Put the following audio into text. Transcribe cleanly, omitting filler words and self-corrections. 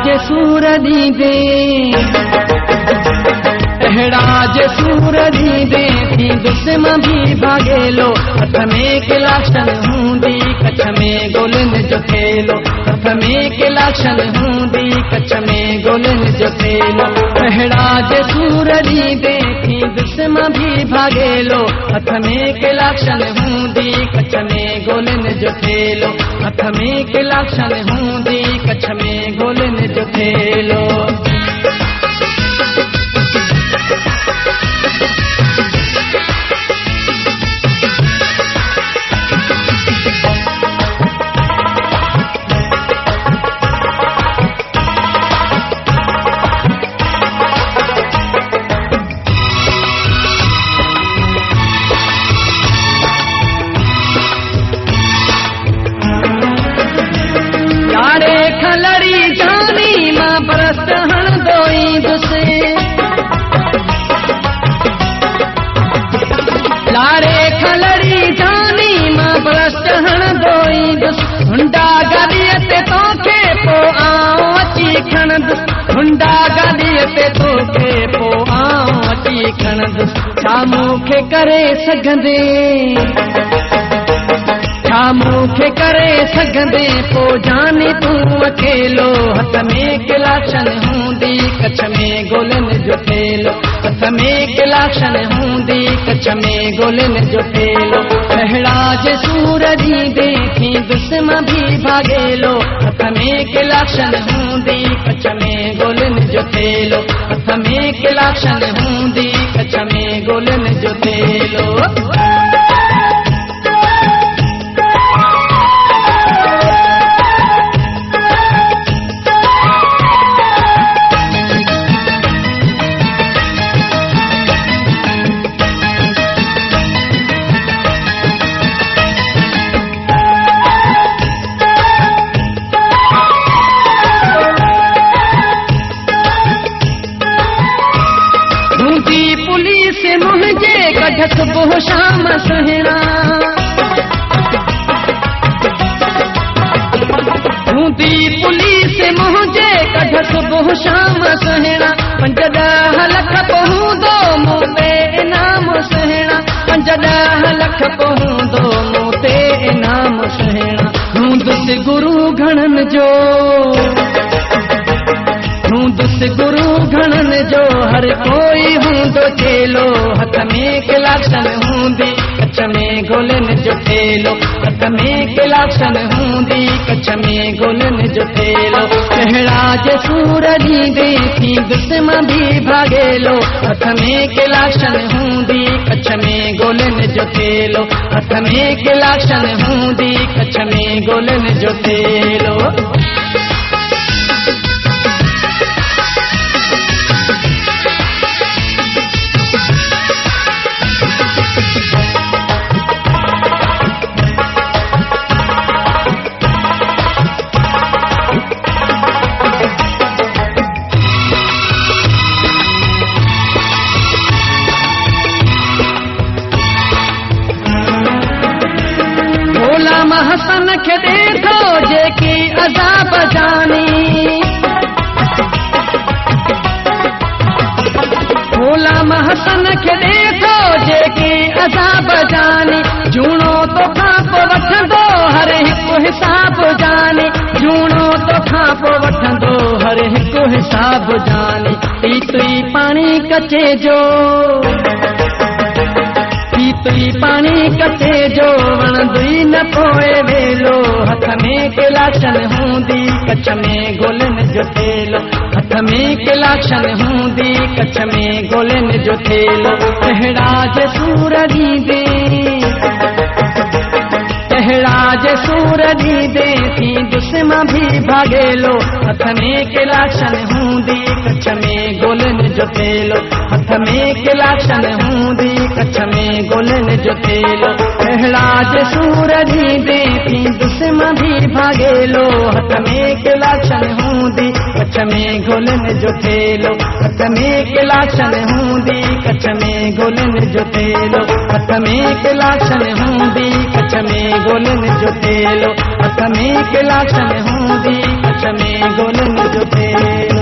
जे सूर ॾींदे अहिड़ा सूर ॾींदे थी दुस्म भी भागेलो हथ में किलाशन हूंदी कच्छ में गोलिन जो थेलो हथ में किलाशन हूंदी कच्छ में गोलिन जो थेलो अहिड़ा सूर ॾींदे थी दुस्म भी भागेलो हथ में किलाशन हूंदी कच्छ में गोलिन जो थेलो हथ में किलाशन हूंदी कच्छ में गोलिन जो थेलो हुंडा गाॾीअ ते तोखे पोइ आऊं अची खणंदुसि हुंडा गाॾीअ ते तोखे पोइ आऊं अची खणंदुसि छा मूंखे करे सघंदे छा मूंखे करे सघंदे पोइ जाने तूं अकेलो हथ में किलाशन हूंदी कच्छ में गोलिन जो थेलो हथ में किलाशन हूंदी कच्छ में गोलिन जो थेलो अहिड़ा सूर ॾींदे थी दुस्म भी भागेलो हथ में किलाशन हूंदी कच्छ में गोलिन जो थेलो हथ में किलाशन हूंदी कच्छ में गोलिन जो थेलो सुबह शाम सुहिणा हूंदी पुलिस मुंहिंजे कढ सुबह शाम सुहिणा 5-10 लख पहुंदो मूं ते इनाम सुहिणा 5-10 लख पहुंदो मूं ते इनाम सुहिणा हूंदुसि गुरु घणनि जो हूंदुसि गुरु घणनि जो हर कोई हूंदो चेलो हथ में किलाशन हूंदी कच्छ में गोलिन जो थेलो हथ में किलाशन हूंदी कच्छ में गोलिन जो थेलो अहिड़ा सूर ॾींदे थी दुस्म भी भागेलो हथ में किलाशन हूंदी कच्छ में गोलिन जो थेलो हथ में किलाशन हूंदी कच्छ में गोलिन जो थेलो हसन खे ॾिठो जेकी अज़ाब जानी ग़ुलाम हसन खे ॾिठो जेकी अज़ाब जानी जूणो तोखां पोइ वठंदो हर हिकु हिसाब जानी जूणो तोखां पोइ वठंदो हर हिकु हिसाब जानी पीतई पाणी कचे जो पीतई पाणी कचे जो वणंदुई न पोइ वेलो हथ में किलाशन हूंदी कच्छ में गोलिन जो थेलो हथ में किलाशन हूंदी कच्छ में गोलिन जो थेलो अहिड़ा सूर ॾींदे अहिड़ा सूर ॾींदे थी दुस्म भी भागेलो हथ में किलाशन हूंदी कच्छ में गोलिन जो थेलो हथ में किलाशन हूंदी कच्छ में गोलिन जो थेलो अहिड़ा सूर ॾींदे थी दुस्म भी भागेलो हथ में किलाशन हूंदी कच्छ में गोलिन जो थेलो हथ में किलाशन हूंदी कच्छ में गोलिन जो थेलो हथ में किलाशन हूंदी कच्छ में गोलिन जो थेलो हथ में किलाशन हूंदी कच्छ में गोलिन जो से।